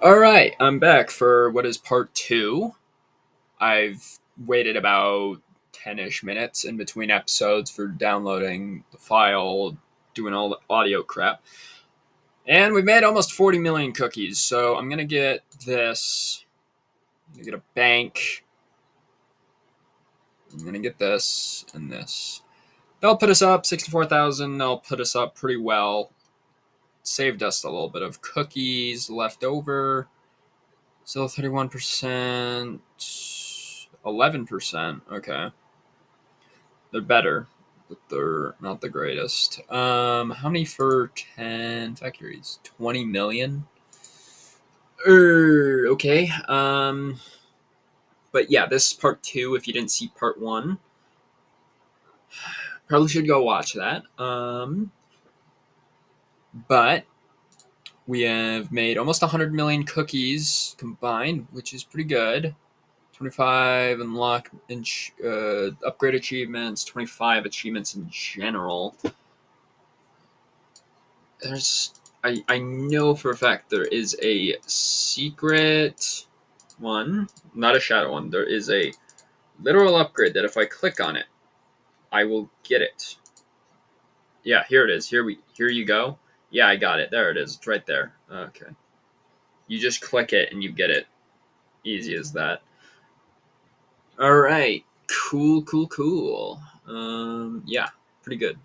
All right, I'm back for what is part two. I've waited about 10-ish minutes in between episodes for downloading the file, doing all the audio crap. And we've made almost 40 million cookies, so I'm going to get this. I'm going to get a bank. I'm going to get this and this. They'll put us up 64,000. They'll put us up pretty well. Saved us a little bit of cookies left over. Still 31%, 11%. Okay. They're better, but they're not the greatest. How many for 10 factories? 20 million? Okay. But yeah, this is part two. If you didn't see part one, probably should go watch that. But we have made almost 100 million cookies combined, which is pretty good. 25 unlock upgrade achievements, 25 achievements in general. I know for a fact there is a secret one, not a shadow one. There is a literal upgrade that if I click on it, I will get it. Yeah, here it is. Here you go. Yeah, I got it. There it is. It's right there. Okay. You just click it and you get it. Easy as that. All right. Cool. Yeah, pretty good.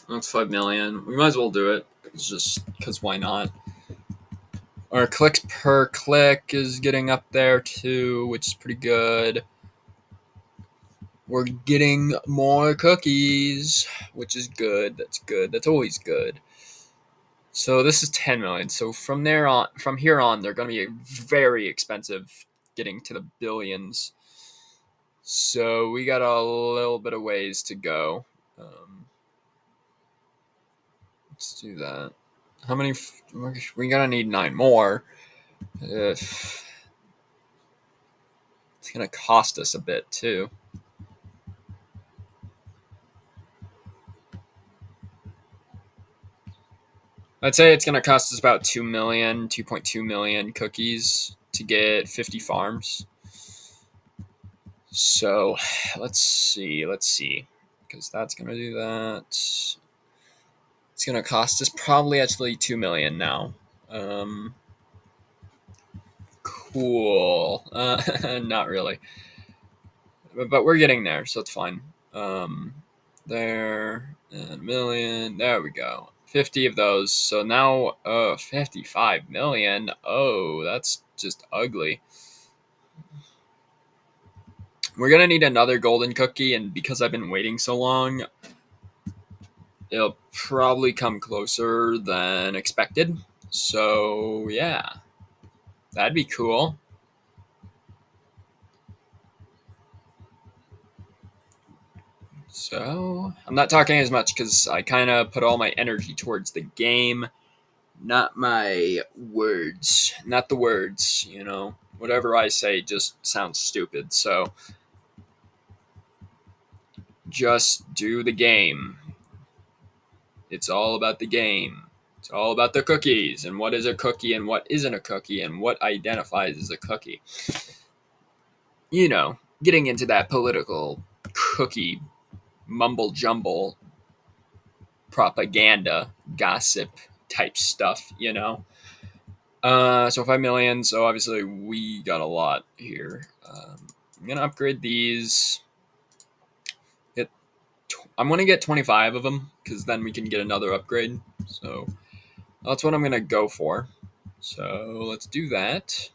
That's 5 million. We might as well do it. It's just because why not? Our clicks per click is getting up there too, which is pretty good. We're getting more cookies, which is good. That's good. That's always good. So this is 10 million. So from here on, they're going to be very expensive getting to the billions. So we got a little bit of ways to go. Let's do that. How many? We're gonna need 9 more. It's gonna cost us a bit too. I'd say it's gonna cost us about 2 million, 2.2 million cookies to get 50 farms. So let's see, because that's gonna do that. It's gonna cost us probably actually 2 million now. Cool. Not really, but we're getting there, so it's fine. There and a million. There we go. 50 of those. So now 55 million. Oh, that's just ugly. We're going to need another golden cookie, and because I've been waiting so long, it'll probably come closer than expected. So, yeah. That'd be cool. So, I'm not talking as much because I kind of put all my energy towards the game, not my words, not the words, whatever I say just sounds stupid. So just do the game. It's all about the game. It's all about the cookies and what is a cookie and what isn't a cookie and what identifies as a cookie. Getting into that political cookie mumble jumble propaganda gossip type stuff. So 5 million. So obviously we got a lot here. I'm gonna upgrade these. I'm gonna get 25 of them because then we can get another upgrade. So that's what I'm gonna go for. So let's do that.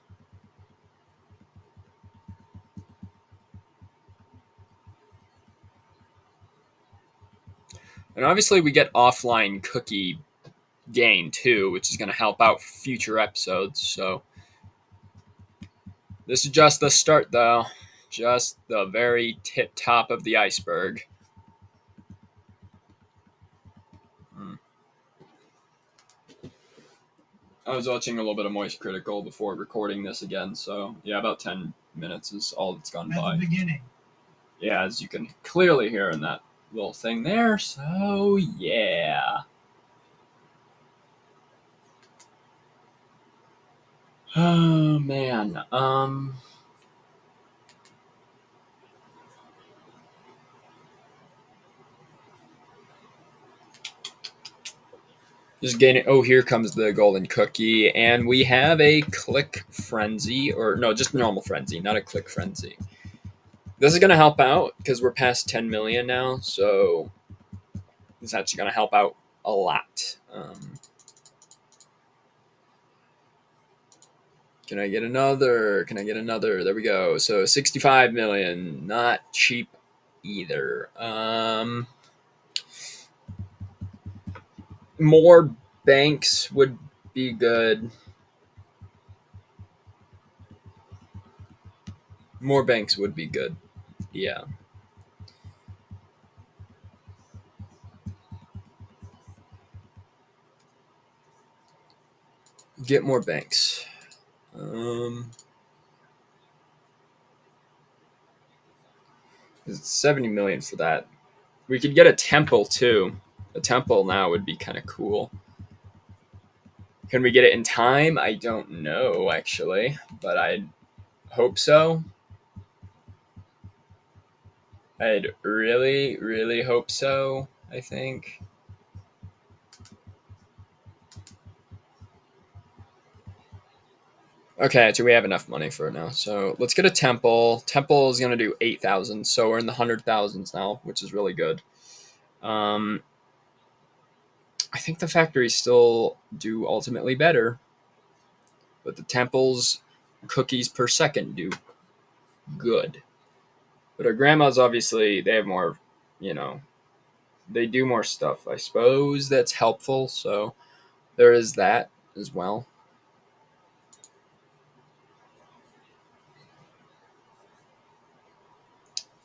And obviously we get offline cookie gain too, which is gonna help out future episodes. So this is just the start, though. Just the very tip top of the iceberg. I was watching a little bit of Moist Critical before recording this again, so yeah, about 10 minutes is all that's gone by. At the beginning. Yeah, as you can clearly hear in that little thing there, so yeah. Oh man. Just getting. Oh, here comes the golden cookie, and we have a click frenzy, or no, just normal frenzy, not a click frenzy. This is gonna help out because we're past 10 million now, so it's actually gonna help out a lot. Can I get another? Can I get another? There we go. So 65 million, not cheap either. More banks would be good. More banks would be good. Yeah. Get more banks. It's 70 million for that. We could get a temple too. A temple now would be kind of cool. Can we get it in time? I don't know actually, but I hope so. I'd really, really hope so, I think. Okay, so we have enough money for it now. So let's get a temple. Temple is going to do 8,000. So we're in the 100,000s now, which is really good. Um, I think the factories still do ultimately better, but the temples cookies per second do good. But our grandmas, obviously, they have more, you know, they do more stuff. I suppose that's helpful. So there is that as well.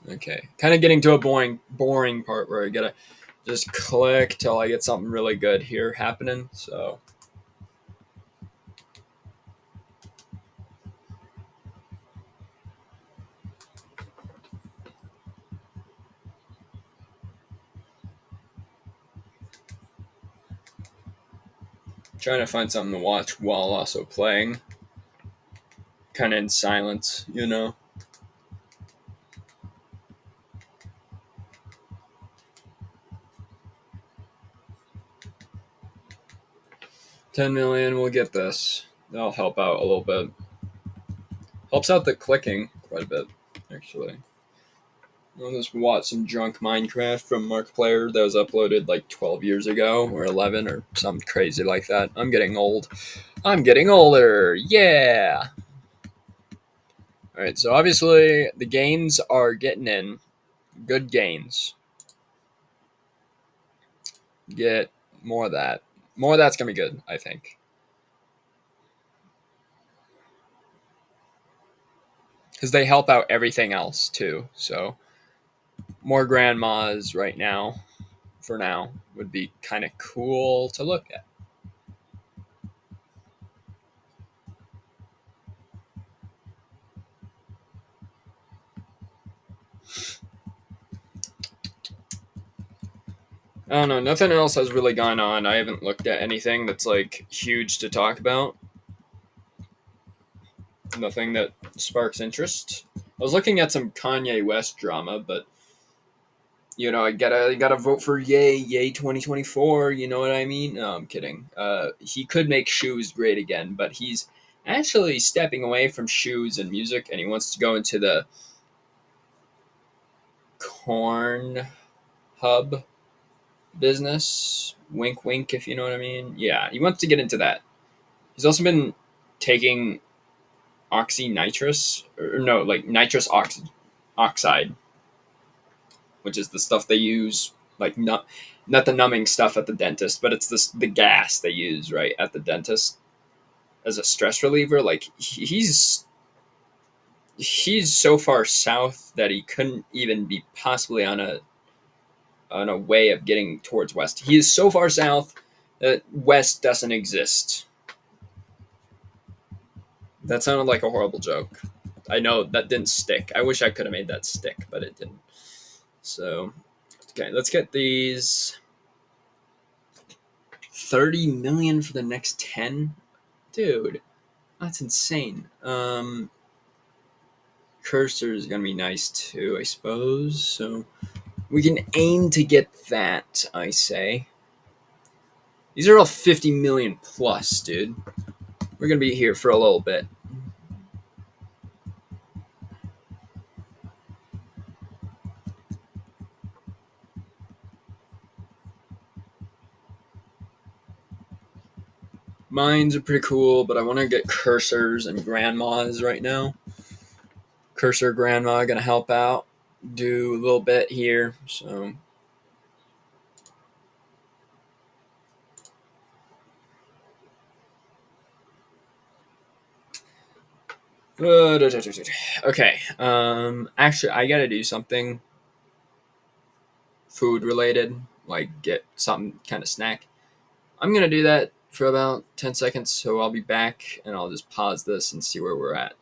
Okay, kind of getting to a boring part where I gotta just click till I get something really good here happening. So trying to find something to watch while also playing, kind of in silence, you know. 10 million, we'll get this. That'll help out a little bit. Helps out the clicking quite a bit, actually. I'll just watch some drunk Minecraft from Markiplier that was uploaded like 12 years ago or 11 or something crazy like that. I'm getting old. I'm getting older. Yeah. All right. So obviously the gains are getting in. Good gains. Get more of that. More of that's gonna be good. I think because they help out everything else too. So more grandmas right now. For now would be kind of cool to look at. I don't know. Nothing else has really gone on. I haven't looked at anything that's like huge to talk about. Nothing that sparks interest. I was looking at some Kanye West drama, but I gotta vote for Yay 2024. You know what I mean? No, I'm kidding. He could make shoes great again, but he's actually stepping away from shoes and music, and he wants to go into the corn hub business. Wink, wink, if you know what I mean. Yeah, he wants to get into that. He's also been taking oxynitrous, or no, like oxide, which is the stuff they use, like not the numbing stuff at the dentist, but it's the gas they use right at the dentist as a stress reliever. Like he's so far south that he couldn't even be possibly on a way of getting towards west. He is so far south that west doesn't exist. That sounded like a horrible joke. I know that didn't stick. I wish I could have made that stick, but it didn't. So, okay, let's get these 30 million for the next 10. Dude, That's insane. Cursor is gonna be nice too, I suppose. So we can aim to get that. I say. These are all 50 million plus, dude. We're gonna be here for a little bit. Mines are pretty cool, but I want to get cursors and grandmas right now. Cursor grandma gonna help out, do a little bit here. So okay. Actually, I gotta do something food related, like get something kind of snack. I'm gonna do that for about 10 seconds, so I'll be back and I'll just pause this and see where we're at.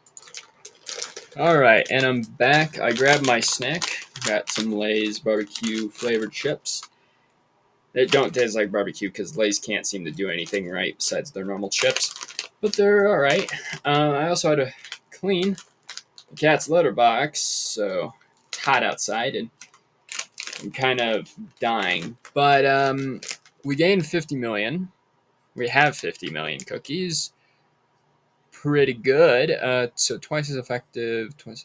Alright, and I'm back. I grabbed my snack. Got some Lay's barbecue flavored chips. They don't taste like barbecue because Lay's can't seem to do anything right besides their normal chips. But they're alright. I also had to clean the cat's litter box, so it's hot outside and I'm kind of dying. But we gained 50 million. We have 50 million cookies. Pretty good. So twice as effective. Let's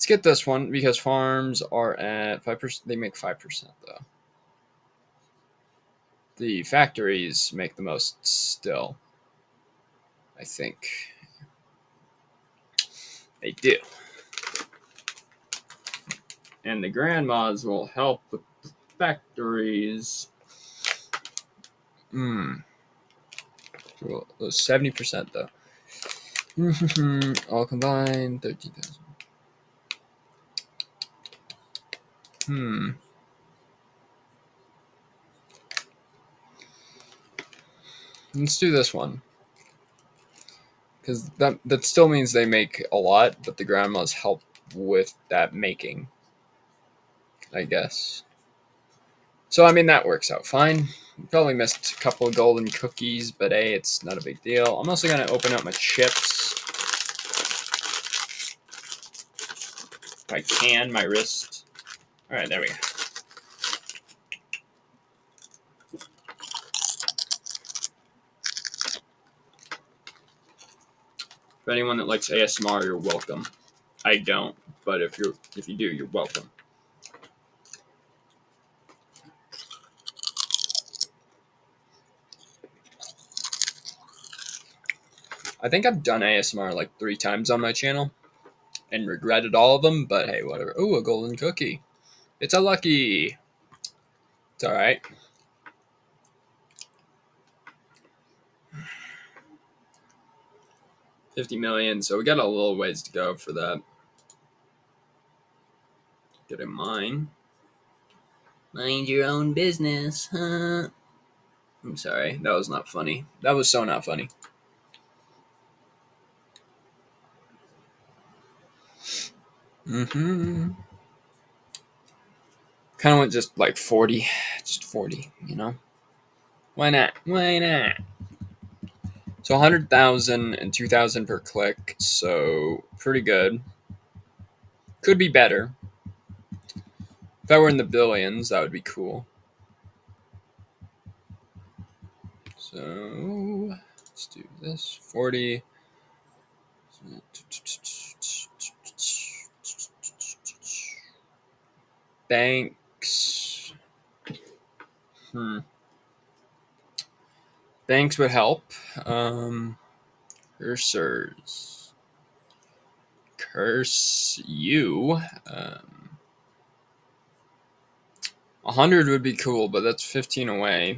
get this one because farms are at 5%. They make 5% though. The factories make the most still. I think they do. And the grandmas will help with the factories. Well, 70% though. All combined, 13,000. Let's do this one. Because that still means they make a lot, but the grandmas help with that making, I guess. So, I mean, that works out fine. Probably missed a couple of golden cookies, but hey, it's not a big deal. I'm also going to open up my chips. If I can, my wrist. Alright, there we go. For anyone that likes ASMR, you're welcome. I don't, but if you do, you're welcome. I think I've done ASMR like 3 times on my channel and regretted all of them, but hey, whatever. Ooh, a golden cookie. It's a lucky. It's alright. $50 million, so we got a little ways to go for that. Get in mine. Mind your own business, huh? I'm sorry, that was not funny. That was so not funny. Kind of went just like 40. Just 40, you know? Why not? Why not? So 100,000 and 2,000 per click, so pretty good. Could be better. If I were in the billions, that would be cool. So let's do this. 40. Banks. Banks would help. Cursors. Curse you. 100 would be cool, but that's 15 away.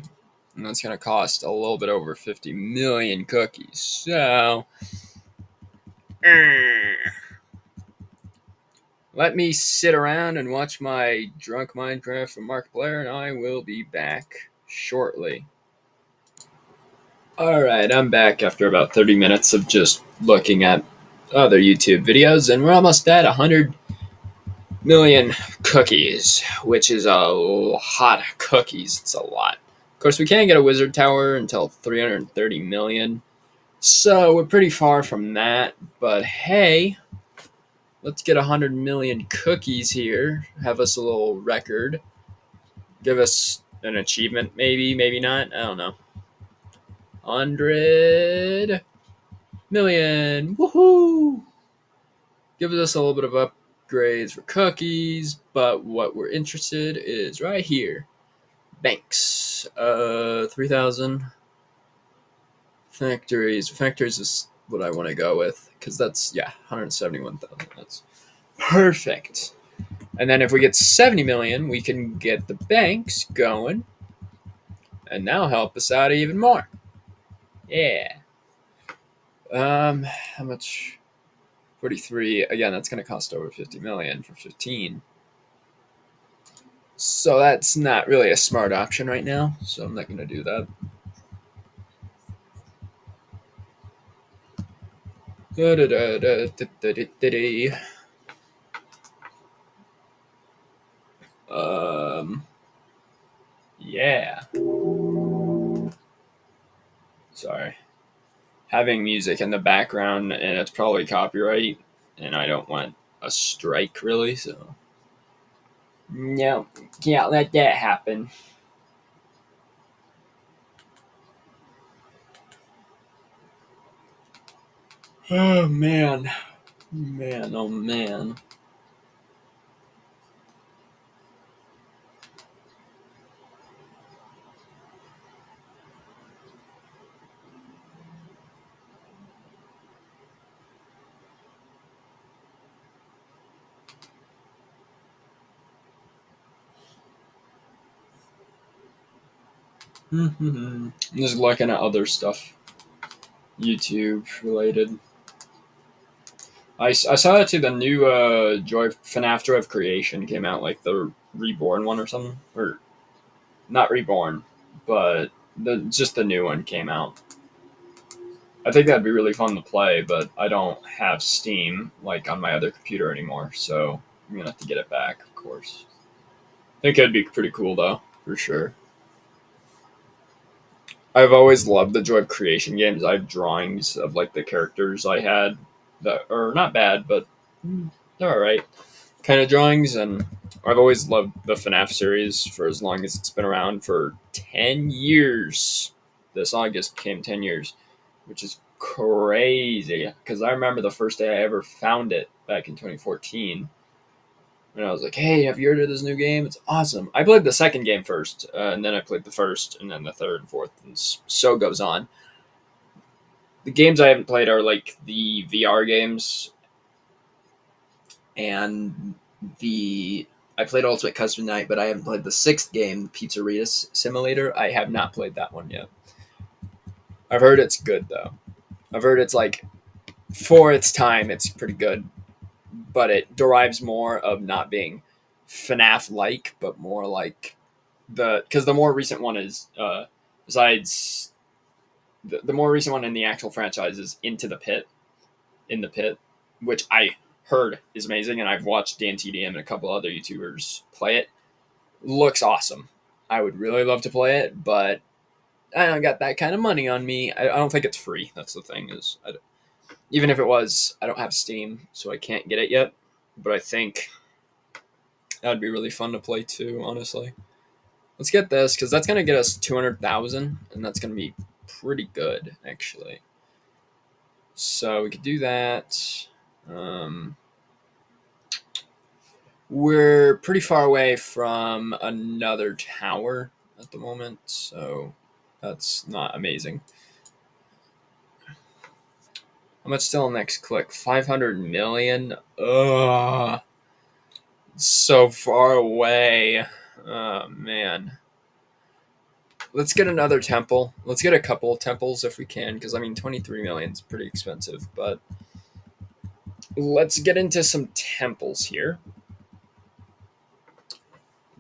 And that's going to cost a little bit over 50 million cookies. So, let me sit around and watch my Drunk Minecraft from Markiplier, and I will be back shortly. Alright, I'm back after about 30 minutes of just looking at other YouTube videos, and we're almost at 100 million cookies, which is a lot of cookies. It's a lot. Of course, we can't get a wizard tower until 330 million. So we're pretty far from that, but hey, let's get 100 million cookies here. Have us a little record. Give us an achievement, maybe, maybe not. I don't know. 100 million. Woohoo! Give us a little bit of upgrades for cookies, but what we're interested is right here. Banks. 3,000. Factories. Factories is what I want to go with because that's 171,000. That's perfect. And then if we get 70 million, we can get the banks going, and that'll help us out even more. Yeah. How much? 43. Again, that's going to cost over 50 million for 15. So that's not really a smart option right now. So I'm not going to do that. Yeah. Sorry. Having music in the background, and it's probably copyright, and I don't want a strike really, so no, can't let that happen. Oh man, oh man. Just looking at other stuff, YouTube related. I saw that too. The new FNAF Joy of Creation came out, like the reborn one or something, or not reborn, but the new one came out. I think that'd be really fun to play, but I don't have Steam like on my other computer anymore, so I'm gonna have to get it back, of course. I think it'd be pretty cool though, for sure. I've always loved the Joy of Creation games. I have drawings of like the characters I had that are not bad, but they're alright kind of drawings, and I've always loved the FNAF series for as long as it's been around for 10 years. This August came 10 years, which is crazy because I remember the first day I ever found it back in 2014. And I was like, hey, have you heard of this new game? It's awesome. I played the second game first, and then I played the first, and then the third and fourth, and so goes on. The games I haven't played are like the VR games and I played Ultimate Custom Night, but I haven't played the sixth game, Pizzeria Simulator. I have not played that one yet. I've heard it's good though. I've heard it's like for its time, it's pretty good, but it derives more of not being FNAF like, but more like because the more recent one is besides the more recent one in the actual franchise is Into the Pit, in the Pit, which I heard is amazing, and I've watched DanTDM and a couple other YouTubers play it. Looks awesome. I would really love to play it, but I don't got that kind of money on me. I don't think it's free. That's the thing is, even if it was, I don't have Steam, so I can't get it yet. But I think that would be really fun to play too. Honestly, let's get this because that's gonna get us 200,000, and that's gonna be pretty good actually. So we could do that. We're pretty far away from another tower at the moment, so that's not amazing. How much still next click? 500 million? Ugh. So far away. Oh, man. Let's get another temple. Let's get a couple of temples if we can, because, 23 million is pretty expensive, but let's get into some temples here.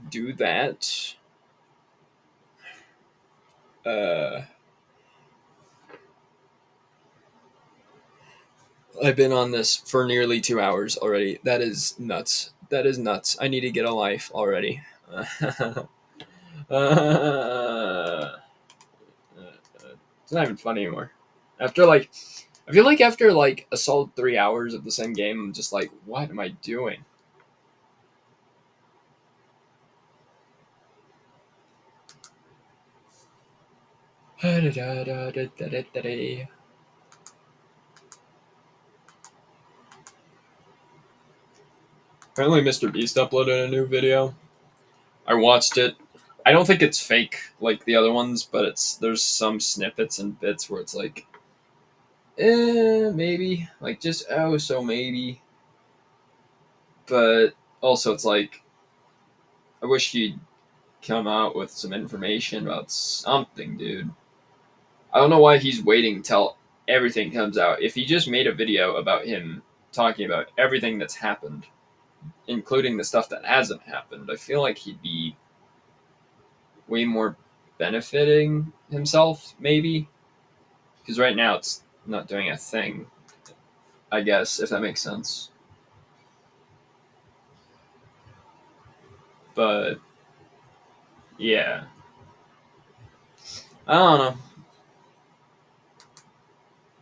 Do that. I've been on this for nearly 2 hours already. That is nuts. That is nuts. I need to get a life already. It's not even funny anymore. After like, I feel like after like a solid 3 hours of the same game, I'm just like, what am I doing? Apparently, Mr. Beast uploaded a new video. I watched it. I don't think it's fake like the other ones, but there's some snippets and bits where it's like, maybe, like just oh, so maybe. But also, it's like, I wish he'd come out with some information about something, dude. I don't know why he's waiting till everything comes out. If he just made a video about him talking about everything that's happened, including the stuff that hasn't happened, I feel like he'd be way more benefiting himself, maybe. Because right now it's not doing a thing, I guess, if that makes sense. But yeah, I don't know.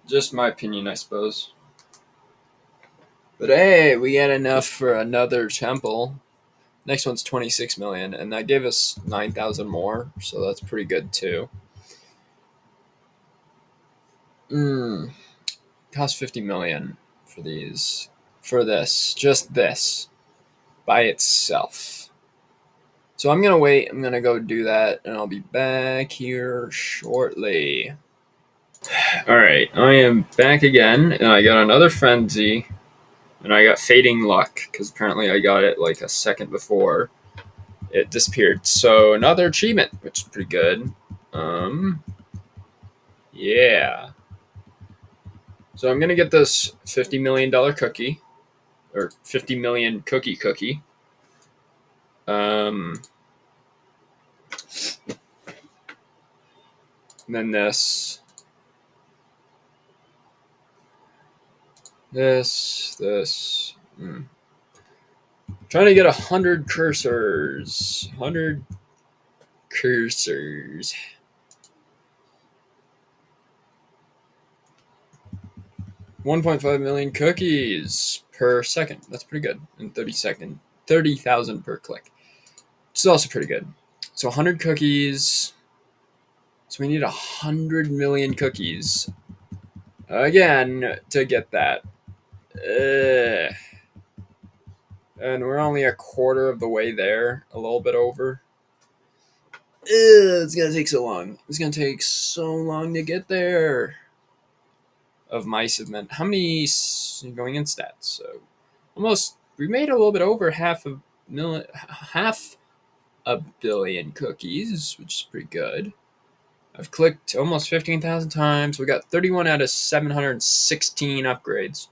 Just my opinion, I suppose. But hey, we got enough for another temple. Next one's 26 million, and that gave us 9,000 more, so that's pretty good too. Cost 50 million for these. For this. Just this. By itself. So I'm gonna wait, I'm gonna go do that, and I'll be back here shortly. Alright, I am back again, and I got another frenzy, and I got fading luck, because apparently I got it like a second before it disappeared. So another achievement, which is pretty good. Yeah. So I'm gonna get this $50 million cookie, or 50 million cookie. And then this. Trying to get 100 cursors. 100 cursors. 1.5 million cookies per second. That's pretty good. In 30,000 per click. It's also pretty good. So 100 cookies. So we need 100 million cookies. Again, to get that. And we're only a quarter of the way there. A little bit over. It's gonna take so long. It's gonna take so long to get there. Of mice have meant how many going in stats? So almost we made a little bit over half a billion cookies, which is pretty good. I've clicked almost 15,000 times. We got 31 out of 716 upgrades.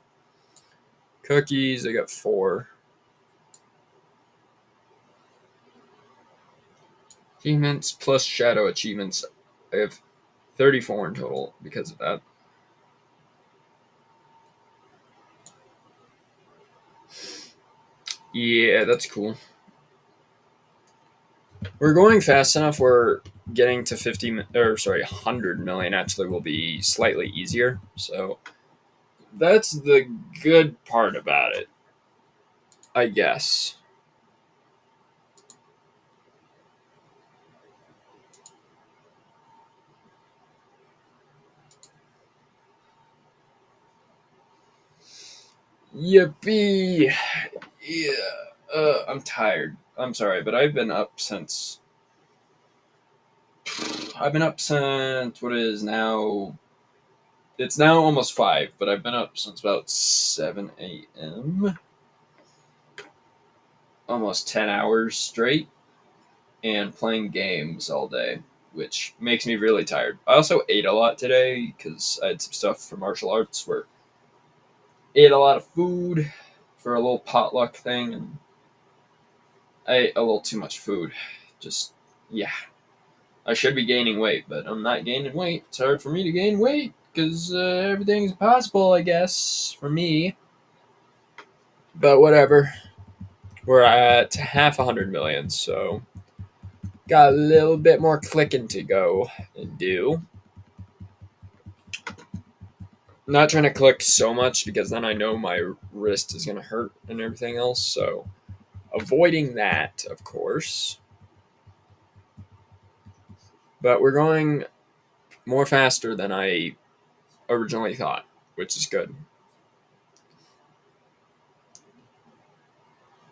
Cookies, I got 4. Achievements plus shadow achievements. I have 34 in total because of that. Yeah, that's cool. We're going fast enough where getting to 100 million actually will be slightly easier. So that's the good part about it, I guess. Yippee! Yeah. I'm tired. I'm sorry, but I've been up since what is now. It's now almost 5, but I've been up since about 7 a.m. Almost 10 hours straight, and playing games all day, which makes me really tired. I also ate a lot today because I had some stuff for martial arts where I ate a lot of food for a little potluck thing, and I ate a little too much food. Just, yeah. I should be gaining weight, but I'm not gaining weight. It's hard for me to gain weight because everything's possible, I guess, for me. But whatever. We're at half 100 million, so got a little bit more clicking to go and do. not trying to click so much because then I know my wrist is gonna hurt and everything else. So avoiding that, of course. But we're going more faster than I originally thought, which is good.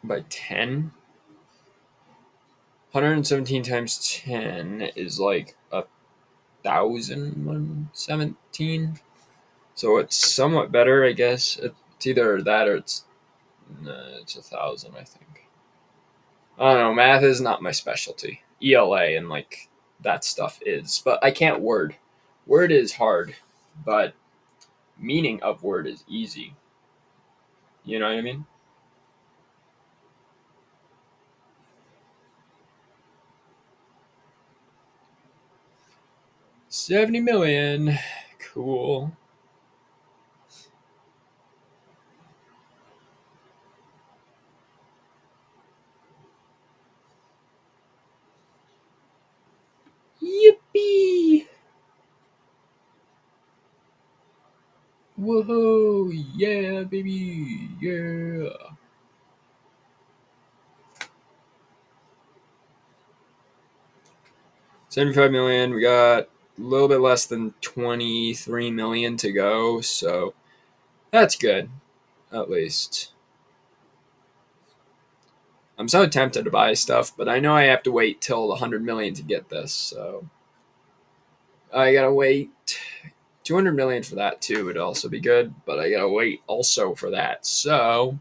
By 10? 117 times 10 is like 1,017. So it's somewhat better, I guess. It's either that or it's 1,000, I think. I don't know. Math is not my specialty. ELA and like that stuff is, but I can't word. Word is hard, but meaning of word is easy. You know what I mean? 70 million. Cool. Yippee! Whoa! Yeah, baby! Yeah! 75 million. We got a little bit less than 23 million to go, so that's good, at least. I'm so tempted to buy stuff, but I know I have to wait till the 100 million to get this, so I gotta wait. 200 million for that too would also be good, but I gotta wait also for that. So,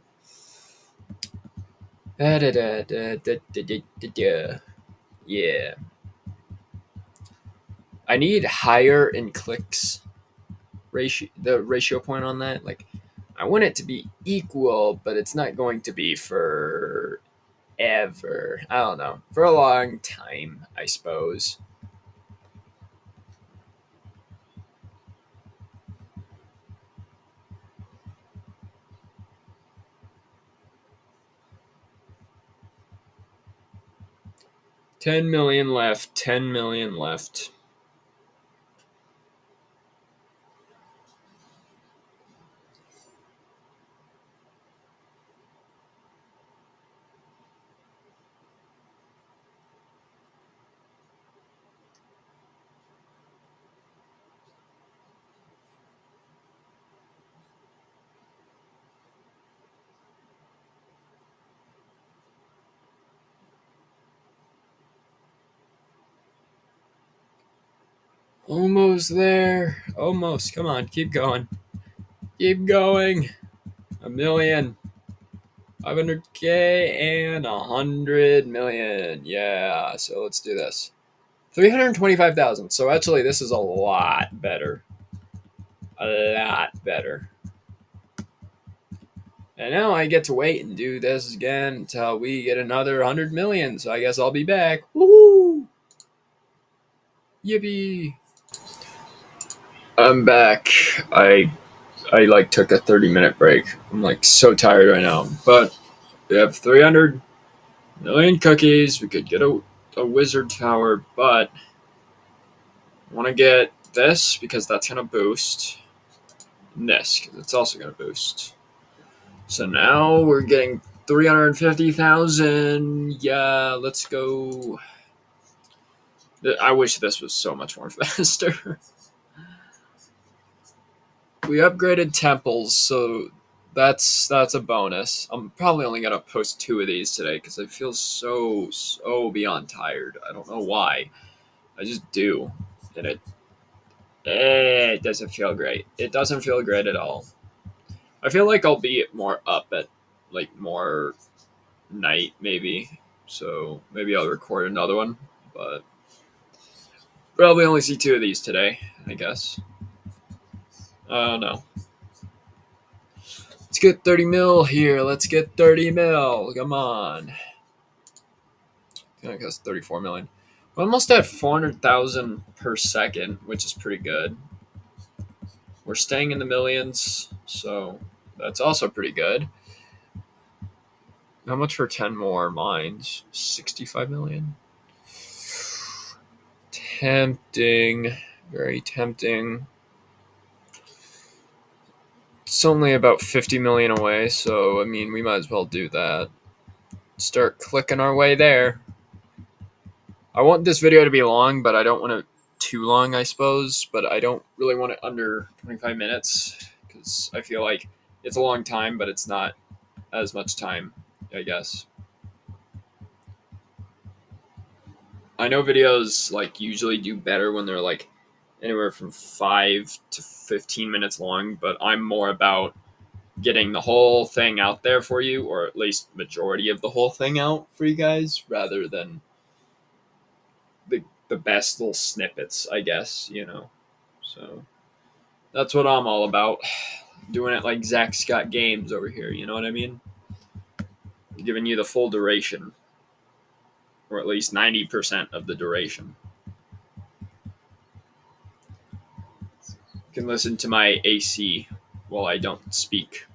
yeah, I need higher in clicks ratio. The ratio point on that, like, I want it to be equal, but it's not going to be for ever. I don't know, for a long time, I suppose. 10 million left. 10 million left. Almost there. Almost. Come on, keep going. Keep going. A million. 500K and 100 million. Yeah, so let's do this. 325,000. So actually, this is a lot better. A lot better. And now I get to wait and do this again until we get another 100 million. So I guess I'll be back. Woohoo! Yippee! I'm back. I like took a 30-minute break. I'm like so tired right now. But we have 300 million cookies. We could get a wizard tower, but I want to get this because that's going to boost. And this because it's also going to boost. So now we're getting 350,000. Yeah, let's go. I wish this was so much more faster. We upgraded temples, so that's a bonus. I'm probably only gonna post 2 of these today because I feel so beyond tired. I don't know why. I just do, and it doesn't feel great. It doesn't feel great at all. I feel like I'll be more up at like more night maybe. So maybe I'll record another one, but probably only see 2 of these today, I guess. I don't know. Let's get 30 mil here. Let's get 30 mil. Come on. I guess 34 million. We're almost at 400,000 per second, which is pretty good. We're staying in the millions, so that's also pretty good. How much for 10 more mines? 65 million. Tempting. Very tempting. It's only about 50 million away, so I mean, we might as well do that. Start clicking our way there. I want this video to be long, but I don't want it too long, I suppose. But I don't really want it under 25 minutes because I feel like it's a long time, but it's not as much time, I guess. I know videos like usually do better when they're like anywhere from 5 to 15 minutes long, but I'm more about getting the whole thing out there for you, or at least majority of the whole thing out for you guys, rather than the best little snippets, I guess, you know. So that's what I'm all about. Doing it like Zach Scott Games over here, you know what I mean? Giving you the full duration, or at least 90% of the duration. You can listen to my AC while I don't speak.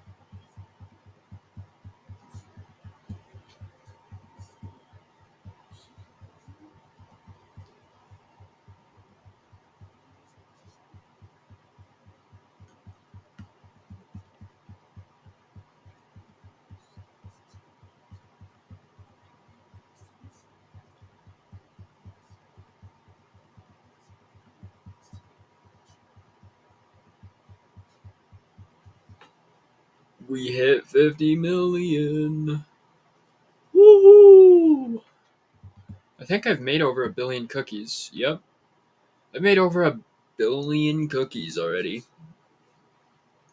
We hit 50 million. Woohoo! I think I've made over 1 billion cookies. Yep. I've made over 1 billion cookies already.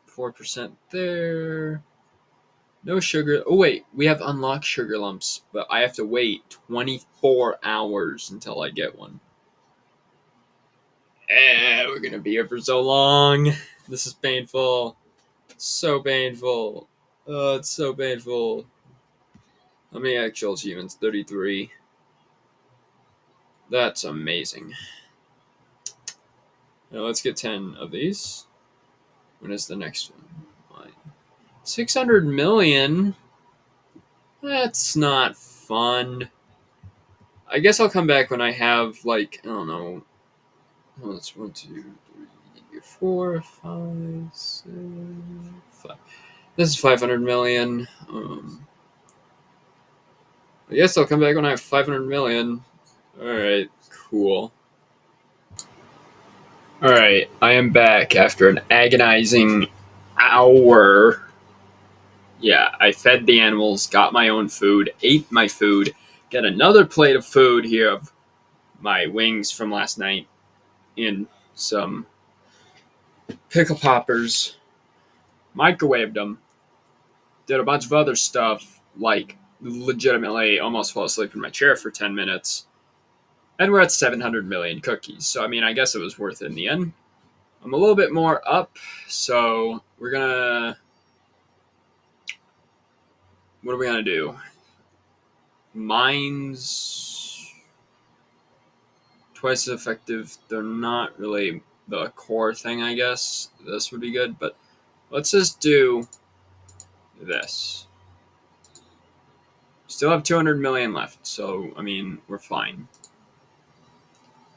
4% there. No sugar. Oh, wait. We have unlocked sugar lumps, but I have to wait 24 hours until I get one. We're going to be here for so long. This is painful. So painful. Oh, it's so painful. How many actual achievements? 33. That's amazing. Now let's get 10 of these. When is the next one? 600 million? That's not fun. I guess I'll come back when I have, like, I don't know. Oh, that's 1, 2, 3, 4, 5, 6, 5. This is 500 million. I guess I'll come back when I have 500 million. Alright, cool. Alright, I am back after an agonizing hour. Yeah, I fed the animals, got my own food, ate my food, got another plate of food here of my wings from last night, and some pickle poppers, microwaved them, did a bunch of other stuff, like legitimately almost fell asleep in my chair for 10 minutes, and we're at 700 million cookies. So, I mean, I guess it was worth it in the end. I'm a little bit more up, so we're gonna... What are we gonna do? Mines... Twice as effective. They're not really the core thing, I guess. This would be good, but let's just do this. Still have 200 million left, so, I mean, we're fine.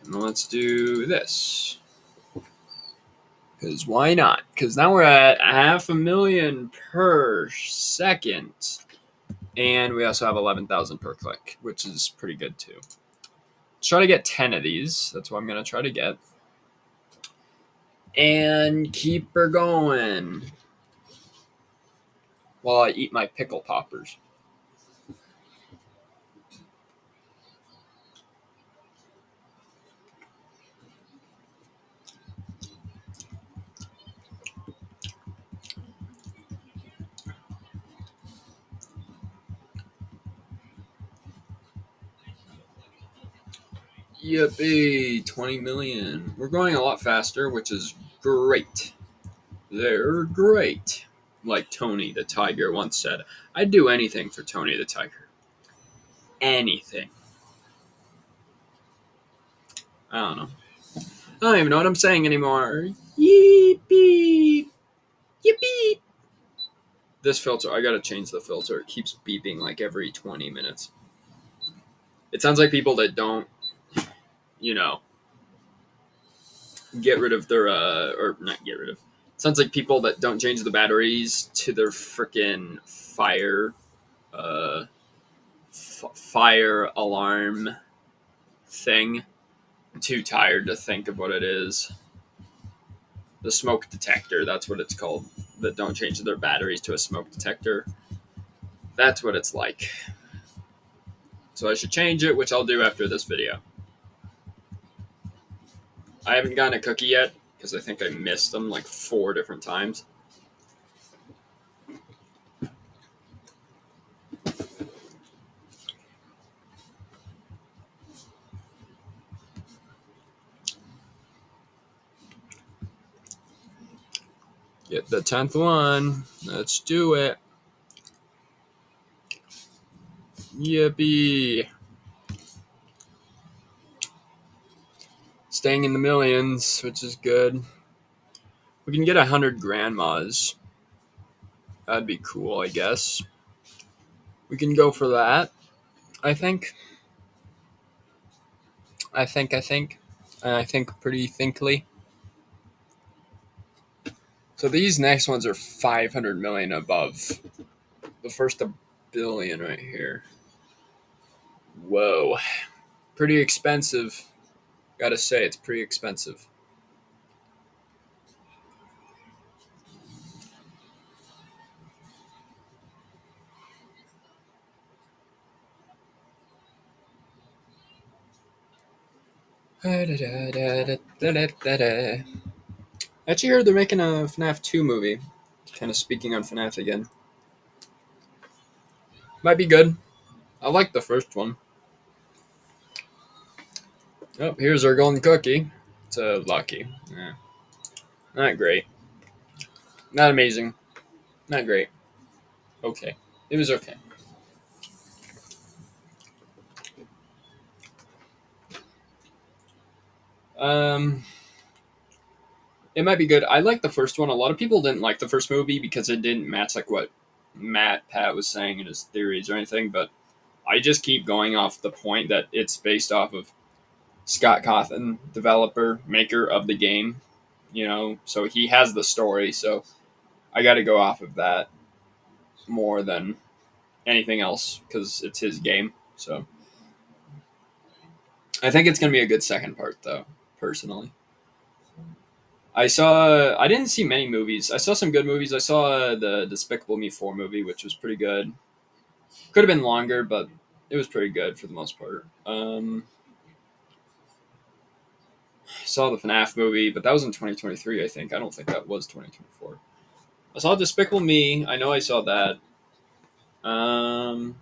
And let's do this. Because why not? Because now we're at 500,000 per second. And we also have 11,000 per click, which is pretty good too. Let's try to get 10 of these. That's what I'm going to try to get. And keep her going while I eat my pickle poppers. Yippee, 20 million. We're growing a lot faster, which is great. They're great. Like Tony the Tiger once said, I'd do anything for Tony the Tiger. Anything. I don't know. I don't even know what I'm saying anymore. Yippee. Yippee. This filter, I gotta change the filter. It keeps beeping like every 20 minutes. It sounds like people that don't, you know, get rid of their, or not get rid of. It Sounds like people that don't change the batteries to their freaking uh, fire alarm thing. I'm too tired to think of what it is. The smoke detector, that's what it's called. That don't change their batteries to a smoke detector. That's what it's like. So I should change it, which I'll do after this video. I haven't gotten a cookie yet because I think I missed them like 4 different times. Get the 10th one. Let's do it. Yippee. Staying in the millions, which is good. We can get 100 grandmas. That'd be cool, I guess. We can go for that, I think. I think. And I think pretty thinkly. So these next ones are 500 million above. The first a billion right here. Whoa. Pretty expensive. Gotta say, it's pretty expensive. I actually heard they're making a FNAF 2 movie. Kind of speaking on FNAF again. Might be good. I like the first one. Oh, here's our golden cookie. It's lucky. Yeah. Not great. Not amazing. Not great. Okay. It was okay. Um, it might be good. I like the first one. A lot of people didn't like the first movie because it didn't match like what Pat was saying in his theories or anything. But I just keep going off the point that it's based off of Scott Cawthon, developer, maker of the game. You know, so he has the story. So I got to go off of that more than anything else because it's his game. So I think it's gonna be a good second part, though. Personally, I didn't see many movies. I saw some good movies. I saw the Despicable Me 4 movie, which was pretty good. Could have been longer, but it was pretty good for the most part. Saw the FNAF movie, but that was in 2023, I think. I don't think that was 2024. I saw Despicable Me. I know I saw that. Um,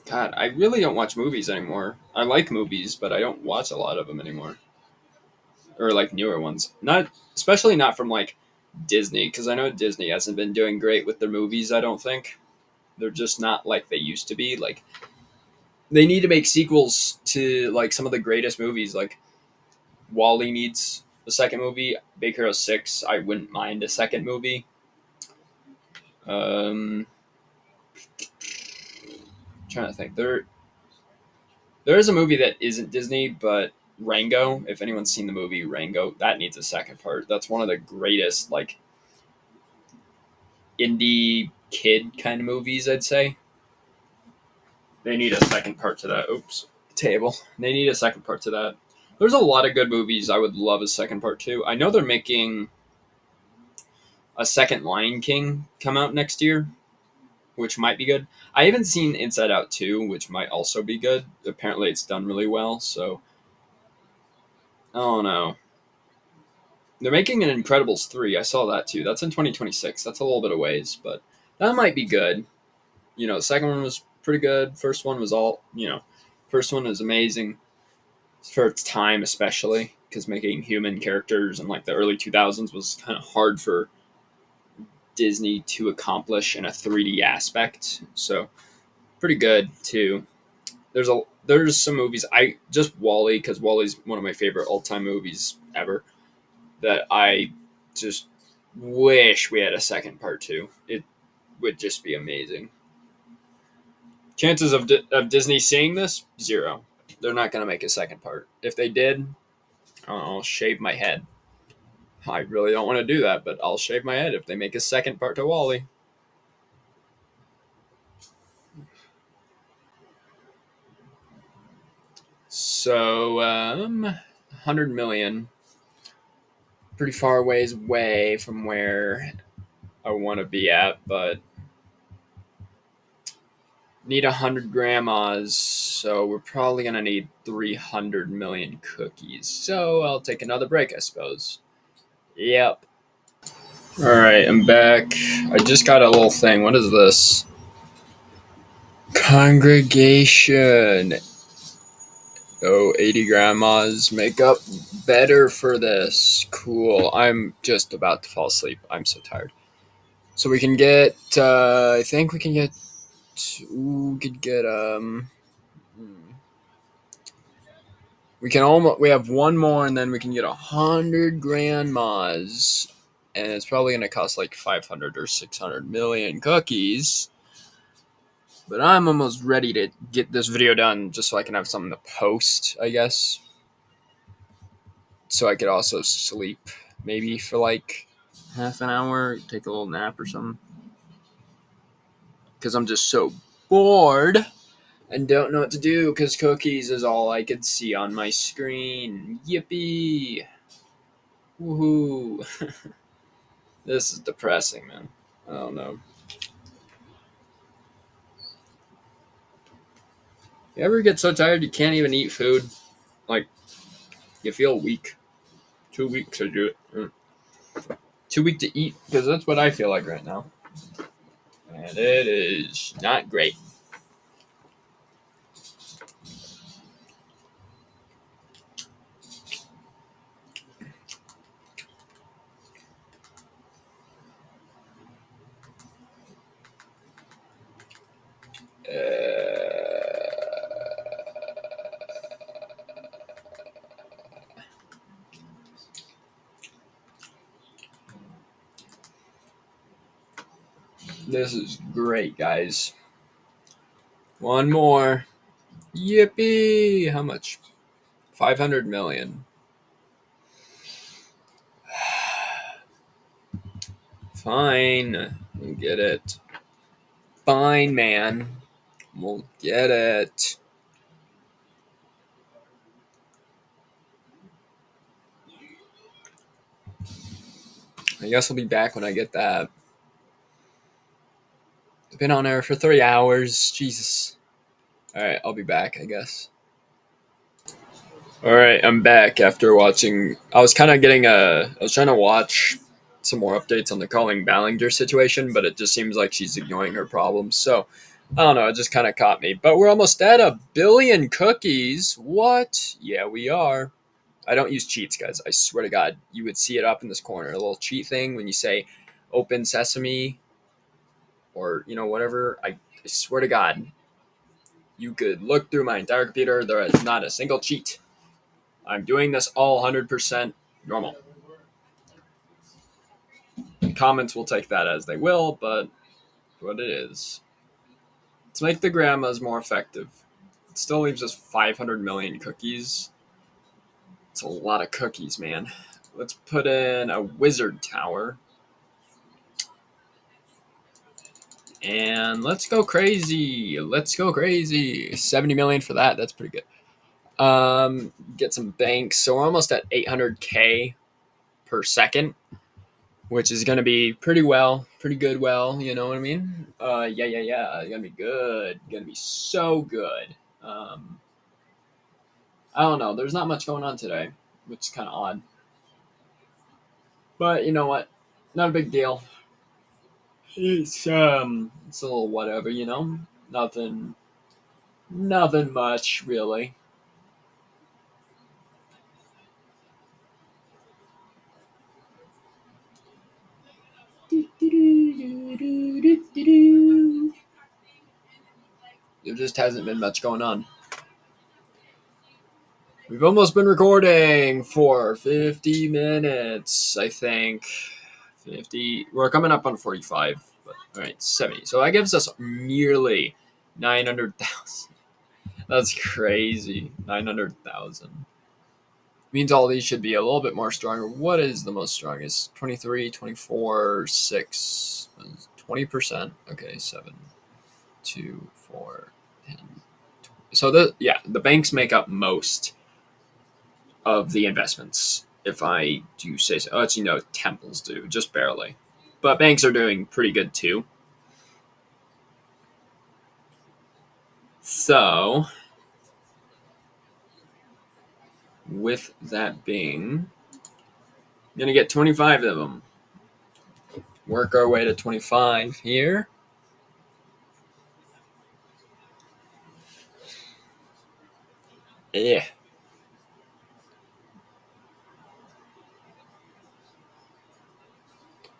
God, I really don't watch movies anymore. I like movies, but I don't watch a lot of them anymore. Or like newer ones. Not especially not from like Disney, because I know Disney hasn't been doing great with their movies, I don't think. They're just not like they used to be. Like they need to make sequels to like some of the greatest movies. Like Wally needs a second movie. Big Hero 6, I wouldn't mind a second movie. Um Trying to think. There is a movie that isn't Disney, but Rango, if anyone's seen the movie Rango, that needs a second part. That's one of the greatest like indie kid kind of movies, I'd say. They need a second part to that. Oops, table. They need a second part to that. There's a lot of good movies I would love a second part to. I know they're making a second Lion King come out next year, which might be good. I haven't seen Inside Out 2, which might also be good. Apparently it's done really well, so I don't know. They're making an Incredibles 3. I saw that too. That's in 2026. That's a little bit of ways, but that might be good. You know, the second one was pretty good. First one was first one was amazing for its time, especially because making human characters in like the early 2000s was kind of hard for Disney to accomplish in a 3D aspect. So pretty good too. There's some movies I just Wally because Wally's one of my favorite all time movies ever that I just wish we had a second part to. It would just be amazing. Chances of Disney seeing this 0. They're not going to make a second part. If they did, I'll shave my head. I really don't want to do that, but I'll shave my head if they make a second part to Wally. So, 100 million. Pretty far ways away from where I want to be at, but need 100 grandmas, so we're probably going to need 300 million cookies. So I'll take another break, I suppose. Yep. Alright, I'm back. I just got a little thing. What is this? Congregation. Oh, 80 grandmas make up better for this. Cool. I'm just about to fall asleep. I'm so tired. So we can get, I think we can get, we have one more and then we can get 100 grandmas. And it's probably going to cost like 500 or 600 million cookies. But I'm almost ready to get this video done just so I can have something to post, I guess. So I could also sleep maybe for like half an hour, take a little nap or something. Because I'm just so bored and don't know what to do because cookies is all I could see on my screen. Yippee! Woohoo! This is depressing, man. I don't know. You ever get so tired you can't even eat food? Like, you feel weak. Too weak to do it. Too weak to eat, because that's what I feel like right now. And it is not great. This is great, guys. One more. Yippee! How much? 500 million. Fine. We'll get it. Fine, man. We'll get it. I guess I'll be back when I get that. I've been on air for 3 hours. Jesus. Alright, I'll be back, I guess. Alright, I'm back after watching. I was trying to watch some more updates on the Colleen Ballinger situation, but it just seems like she's ignoring her problems. So, I don't know, it just kind of caught me. But we're almost at 1 billion cookies. What? Yeah, we are. I don't use cheats, guys. I swear to God, you would see it up in this corner. A little cheat thing when you say open sesame or, whatever. I swear to God, you could look through my entire computer. There is not a single cheat. I'm doing this all 100% normal. Comments will take that as they will, but what it is. Let's make the grandmas more effective. It still leaves us 500 million cookies. It's a lot of cookies, man. Let's put in a wizard tower. And let's go crazy. 70 million for that. That's pretty good. Get some banks. So we're almost at 800K per second, which is going to be pretty good. Well, you know what I mean? Yeah. It's going to be good. Going to be so good. I don't know. There's not much going on today, which is kind of odd. But you know what? Not a big deal. It's a little whatever, Nothing much really. There just hasn't been much going on. We've almost been recording for 50 minutes, I think. 50. We're coming up on 45. But, all right, 70. So that gives us nearly 900,000. That's crazy. 900,000. Means all these should be a little bit more stronger. What is the most strongest? 23, 24, 6, 20%. Okay, 7, 2, 4, 10. So the banks make up most of the investments, if I do say so. Actually, temples do, just barely. But banks are doing pretty good too. So, with that being, I'm going to get 25 of them. Work our way to 25 here. Yeah.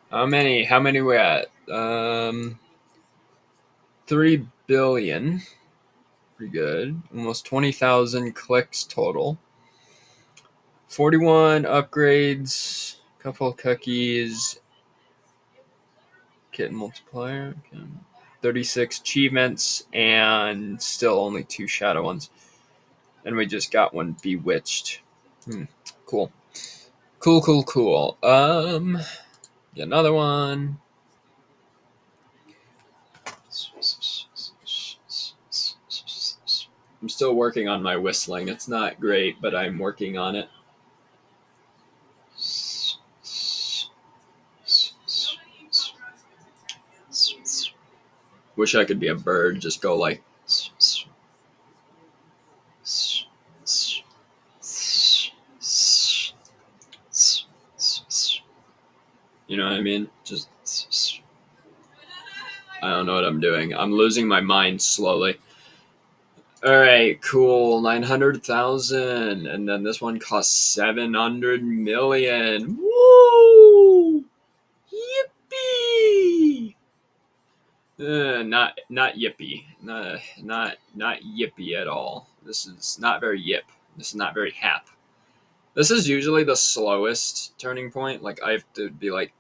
How many we at? 3 billion. Pretty good. Almost 20,000 clicks total. 41 upgrades, couple of cookies, kitten multiplier, okay. 36 achievements, and still only 2 shadow ones. And we just got one bewitched. Cool. Cool. Another one. I'm still working on my whistling. It's not great, but I'm working on it. Wish I could be a bird, just go like. You know what I mean? Just. I don't know what I'm doing. I'm losing my mind slowly. Alright, cool. 900,000. And then this one costs 700 million. Woo! Yippee! Not yippee. Not yippee at all. This is not very yip. This is not very hap. This is usually the slowest turning point. Like, I have to be like,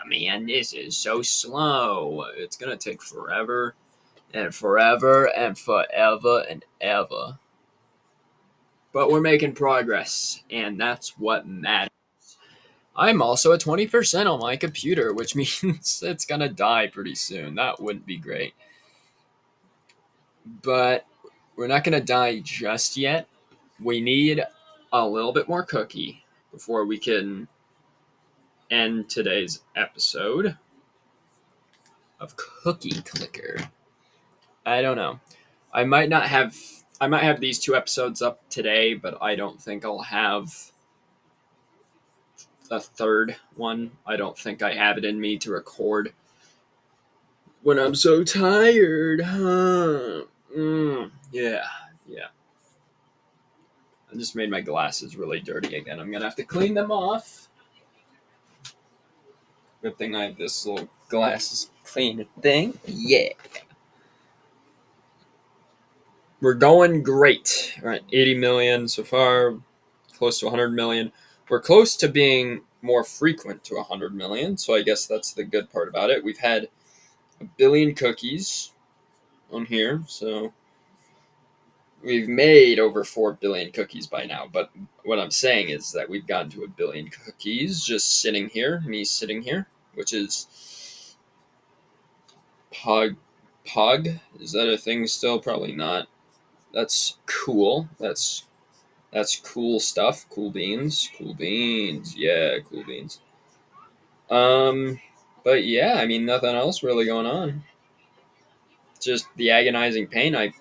man, this is so slow. It's gonna take forever and forever and forever and ever. But we're making progress, and that's what matters. I'm also at 20% on my computer, which means it's gonna die pretty soon. That wouldn't be great. But we're not gonna die just yet. We need a little bit more cookie before we can end today's episode of Cookie Clicker. I don't know. I might have these 2 episodes up today, but I don't think I'll have a third one. I don't think I have it in me to record when I'm so tired. Yeah. I just made my glasses really dirty again. I'm gonna have to clean them off. Good thing I have this little glasses cleaner thing. Yeah. We're going great. All right, 80 million so far, close to 100 million. We're close to being more frequent to 100 million, so I guess that's the good part about it. We've had 1 billion cookies on here, so we've made over 4 billion cookies by now. But what I'm saying is that we've gotten to 1 billion cookies just sitting here, me sitting here, which is Pog. Is that a thing still? Probably not. That's cool. That's cool stuff. Cool beans. Yeah, cool beans. But yeah, I mean, nothing else really going on. Just the agonizing pain I,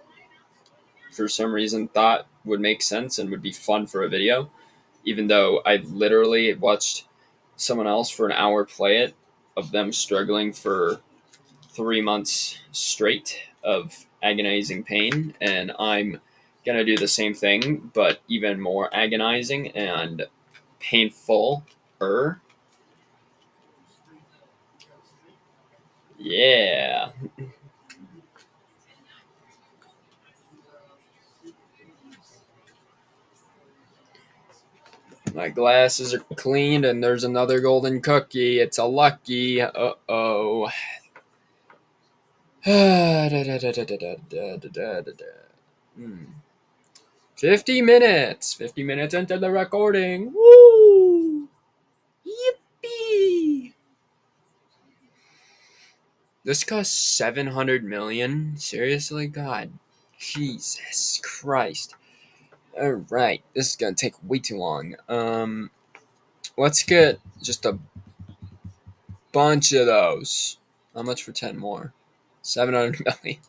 for some reason, thought would make sense and would be fun for a video, even though I literally watched someone else for an hour play it, of them struggling for 3 months straight of agonizing pain, and I'm gonna do the same thing, but even more agonizing and painful. Yeah. My glasses are cleaned, and there's another golden cookie. It's a lucky. Uh-oh. 50 minutes. 50 minutes into the recording. Woo! Yippee! This cost 700 million? Seriously? God. Jesus Christ. Alright. This is gonna take way too long. Let's get just a bunch of those. How much for 10 more? 700 million.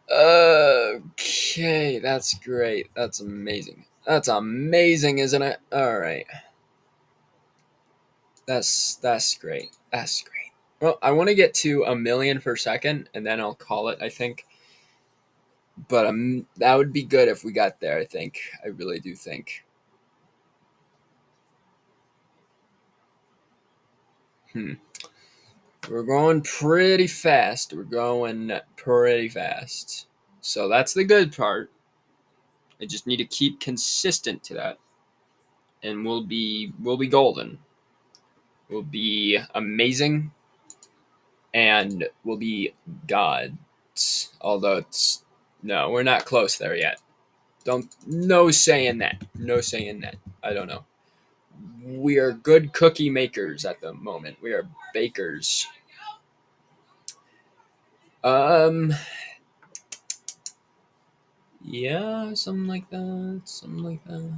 Okay, that's great. That's amazing. That's amazing, isn't it? All right. That's great. That's great. Well, I want to get to 1,000,000 per second, and then I'll call it, I think. But that would be good if we got there, I think. I really do think. We're going pretty fast. We're going pretty fast. So that's the good part. I just need to keep consistent to that, and we'll be golden. We'll be amazing, and we'll be gods. Although no, we're not close there yet. No saying that. No saying that. I don't know. We are good cookie makers at the moment. We are bakers. Yeah, something like that. Something like that.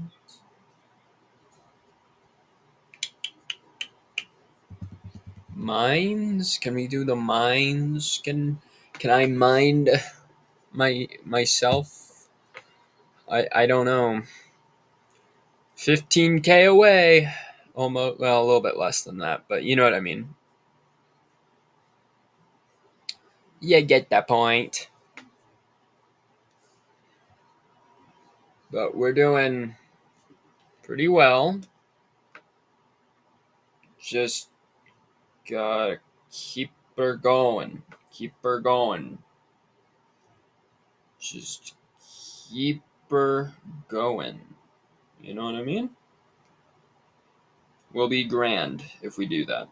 Mines? Can we do the mines? Can I mind myself? I don't know. 15K away. Almost, well, a little bit less than that, but you know what I mean. You get the point. But we're doing pretty well. Just gotta keep her going. Keep her going. Just keep her going. You know what I mean? We'll be grand if we do that.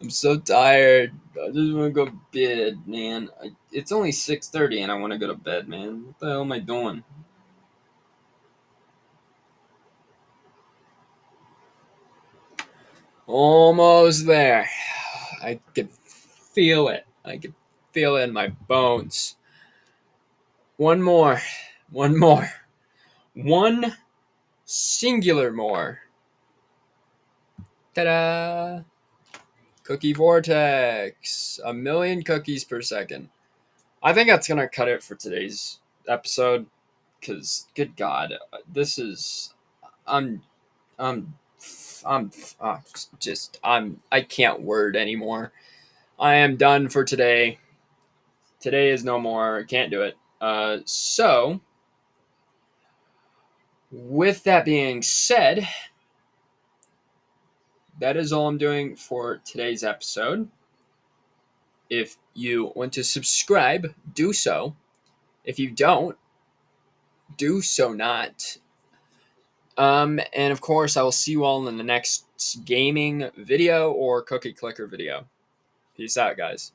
I'm so tired. I just want to go to bed, man. It's only 6:30 and I want to go to bed, man. What the hell am I doing? Almost there. I can feel it. I can feel it in my bones. One more. One more. One singular more. Ta-da! Cookie Vortex. 1,000,000 cookies per second. I think that's going to cut it for today's episode. Because, good God, this is... I'm I can't word anymore. I am done for today. Today is no more. Can't do it. So, with that being said, that is all I'm doing for today's episode. If you want to subscribe, do so. If you don't, do so not. And of course, I will see you all in the next gaming video or cookie clicker video. Peace out, guys.